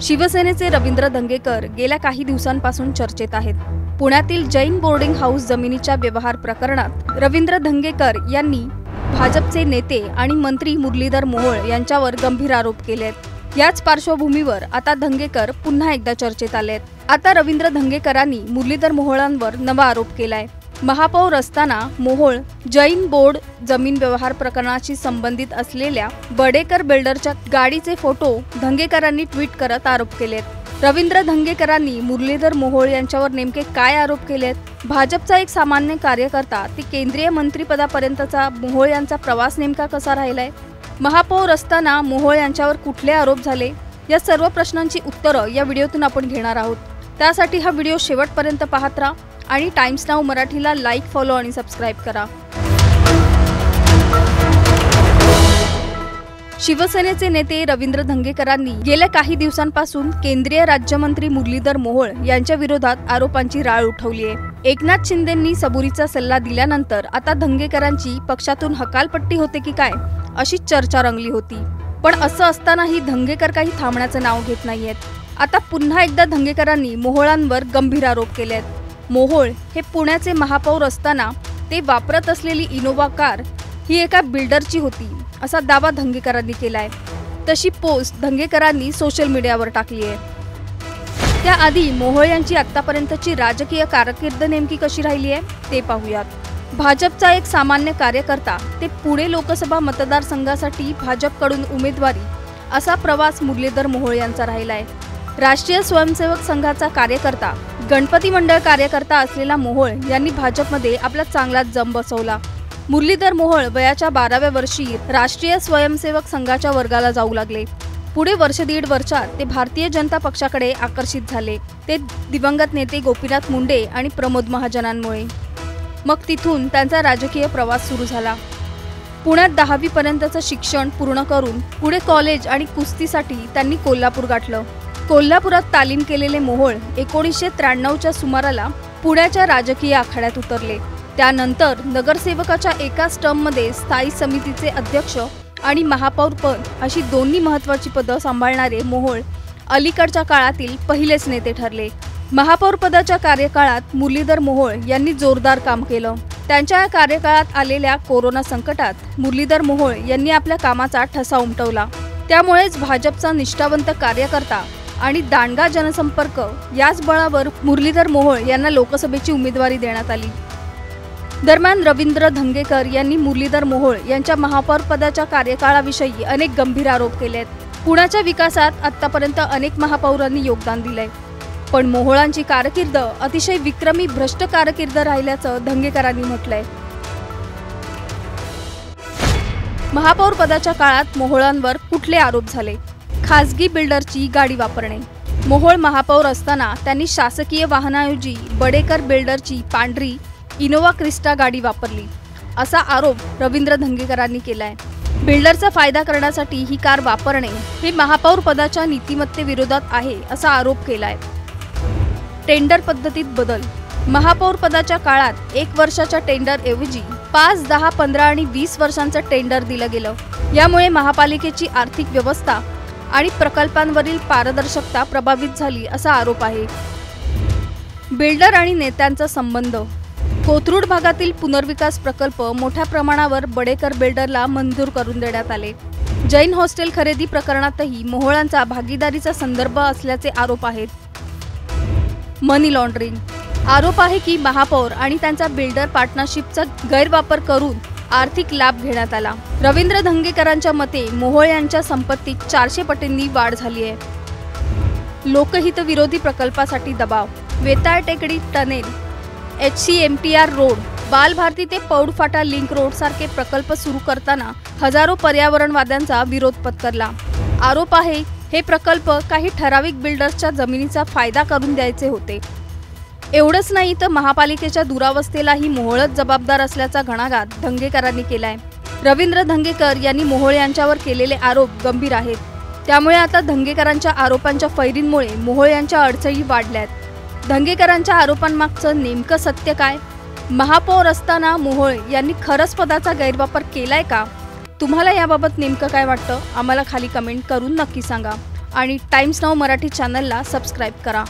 शिवसेनेचे रवींद्र धंगेकर गेल्या काही दिवसांपासून चर्चेत आहेत। पुण्यातील जैन बोर्डिंग हाऊस जमिनीच्या व्यवहार प्रकरणात रवींद्र धंगेकर यांनी भाजपचे नेते आणि मंत्री मुरलीधर मोहोळ यांच्यावर गंभीर आरोप केले आहेत। याच पार्श्वभूमीवर आता धंगेकर पुन्हा एकदा चर्चेत आले आहेत। आता रवींद्र धंगेकरांनी मुरलीधर मोहोळांवर नवा आरोप केलाय। महापौर असताना मोहोळ जैन बोर्ड जमीन व्यवहार प्रकरणाशी संबंधित असलेल्या बडेकर बिल्डरच्या गाडीचे फोटो धंगेकरांनी ट्विट करत आरोप केलेत। रवींद्र धंगेकरांनी मुरलीधर मोहोळ यांच्यावर नेमके काय आरोप केलेत? भाजपचा एक सामान्य कार्यकर्ता ते केंद्रीय मंत्रिपदापर्यंतचा मोहोळ यांचा प्रवास नेमका कसा राहिलाय? महापौर असताना मोहोळ यांच्यावर कुठले आरोप झाले? या सर्व प्रश्नांची उत्तरं या व्हिडिओतून आपण घेणार आहोत। त्यासाठी हा व्हिडिओ शेवटपर्यंत पाहत राहा आणि टाइम्स नाऊ मराठीला लाईक, फॉलो आणि सबस्क्राइब करा। शिवसेनेचे नेते रवींद्र धंगेकरांनी गेल्या काही दिवसांपासून केंद्रीय राज्यमंत्री मुरलीधर मोहोळ यांच्या विरोधात आरोपांची राळ उठवली आहे। एकनाथ शिंदेंनी सबुरीचा सल्ला दिल्यानंतर आता धंगेकरांची पक्षातून हकालपट्टी होते की काय अशी चर्चा रंगली होती। पण असं असतानाही धंगेकर काही थांबण्याचं नाव घेत नाहीयेत। आता पुन्हा एकदा धंगेकरांनी मोहोळांवर गंभीर आरोप केले आहेत। मोहोळ हे पुण्याचे महापौर असताना ते वापरत असलेली इनोव्हा कार ही एका बिल्डरची होती असा दावा धंगेकरांनी केलाय। तशी पोस्ट धंगेकरांनी सोशल मीडियावर टाकली आहे। त्याआधी मोहोळ यांची आतापर्यंतची राजकीय कारकीर्द नेमकी कशी राहिली आहे ते पाहूयात। भाजपचा एक सामान्य कार्यकर्ता ते पुणे लोकसभा मतदारसंघासाठी भाजपकडून उमेदवारी असा प्रवास मुरलीधर मोहोळ यांचा राहिलाय। राष्ट्रीय स्वयंसेवक संघाचा कार्यकर्ता, गणपती मंडळ कार्यकर्ता असलेला मोहोळ यांनी भाजपमध्ये आपला चांगलाच जम बसवला। मुरलीधर मोहोळ वयाच्या 12व्या वर्षी राष्ट्रीय स्वयंसेवक संघाच्या वर्गाला जाऊ लागले। पुढे दीड वर्षात ते भारतीय जनता पक्षाकडे आकर्षित झाले। ते दिवंगत नेते गोपीनाथ मुंडे आणि प्रमोद महाजनांमुळे। मग तिथून त्यांचा राजकीय प्रवास सुरू झाला। पुण्यात 10वी पर्यंतचं शिक्षण पूर्ण करून पुढे कॉलेज आणि कुस्तीसाठी त्यांनी कोल्हापूर गाठलं। कोल्हापुरात तालीम केलेले मोहोळ 1993च्या सुमाराला पुण्याच्या राजकीय आखाड्यात उतरले। त्यानंतर नगरसेवकाच्या एकाच टर्ममध्ये स्थायी समितीचे अध्यक्ष आणि महापौर पद अशी दोन्ही महत्त्वाची पदं सांभाळणारे मोहोळ अलीकडच्या काळातील पहिलेच नेते ठरले। महापौर पदाच्या कार्यकाळात मुरलीधर मोहोळ यांनी जोरदार काम केलं। त्यांच्या कार्यकाळात आलेल्या कोरोना संकटात मुरलीधर मोहोळ यांनी आपल्या कामाचा ठसा उमटवला। त्यामुळेच भाजपचा निष्ठावंत कार्यकर्ता आणि दांडगा जनसंपर्क याच बळावर मुरलीधर मोहोळ यांना लोकसभेची उमेदवारी देण्यात आली। दरम्यान रवींद्र धंगेकर यांनी मुरलीधर मोहोळ यांच्या महापौर पदाच्या कार्यकाळाविषयी अनेक गंभीर आरोप केले आहेत। पुण्याच्या विकासात आतापर्यंत अनेक महापौरांनी योगदान दिलंय, पण मोहोळांची कारकीर्द अतिशय विक्रमी भ्रष्ट कारकीर्द राहिल्याचं धंगेकरांनी म्हटलंय। महापौर पदाच्या काळात मोहोळांवर कुठले आरोप झाले? खासगी बिल्डरची गाडी वापरणे। मोहोळ महापौर असताना त्यांनी शासकीय वाहनाऐवजी बडेकर बिल्डरची पांढरी इनोव्हा क्रिस्टा गाडी वापरली असा आरोप रवींद्र धंगेकरांनी केलाय। बिल्डरचा फायदा करण्यासाठी ही कार वापरणे हे महापौर पदाच्या नीतिमत्तेविरोधात आहे असा आरोप केलाय। टेंडर पद्धतीत बदल। महापौर पदाच्या काळात 1 वर्षाच्या टेंडर ऐवजी 5, 10, 15 आणि 20 वर्षांचं टेंडर दिलं गेलं। यामुळे महापालिकेची आर्थिक व्यवस्था आणि प्रकल्पांवरील पारदर्शकता प्रभावित झाली असा आरोप आहे। बिल्डर आणि नेत्यांचा संबंध। कोथरूड भागातील पुनर्विकास प्रकल्प मोठ्या प्रमाणावर बडेकर बिल्डरला मंजूर करून देण्यात आले। जैन हॉस्टेल खरेदी प्रकरणातही मोहोळांचा भागीदारीचा संदर्भ असल्याचे आरोप आहेत। मनी लॉन्ड्रिंग। आरोप आहे की महापौर आणि त्यांचा बिल्डर पार्टनरशिपचा गैरवापर करून आर्थिक लाभ घेण्यात आला। रवींद्र धंगेकरांच्या मते मोहोळ यांच्या संपत्तीत 400 पटींनी वाढ झाली आहे। लोकहित विरोधी प्रकल्पासाठी दबाव। वेताळ टेकडी टनेल, HCMTR रोड, बालभारती ते पौड फाटा लिंक रोड सारखे प्रकल्प सुरू करताना हजारो पर्यावरणवाद्यांचा विरोध पत्करला। आरोप आहे हे प्रकल्प काही ठराविक बिल्डर्सच्या जमिनीचा फायदा करून द्यायचे होते। एवढंच नाही तर महापालिकेच्या दुरावस्थेलाही मोहोळच जबाबदार असल्याचा घणाघात धंगेकरांनी केलाय। रवींद्र धंगेकर यांनी मोहोळ यांच्यावर केलेले आरोप गंभीर आहेत। त्यामुळे आता धंगेकरांच्या आरोपांच्या फैरींमुळे मोहोळ यांच्या अडचणी वाढल्यात। धंगेकरांच्या आरोपांमागचं नेमकं सत्य काय? महापौर असताना मोहोळ यांनी खरंच पदाचा गैरवापर केलाय का? तुम्हाला याबाबत नेमकं काय वाटतं? आम्हाला खाली कमेंट करून नक्की सांगा। आणि टाइम्स नाऊ मराठी चॅनलला सबस्क्राईब करा.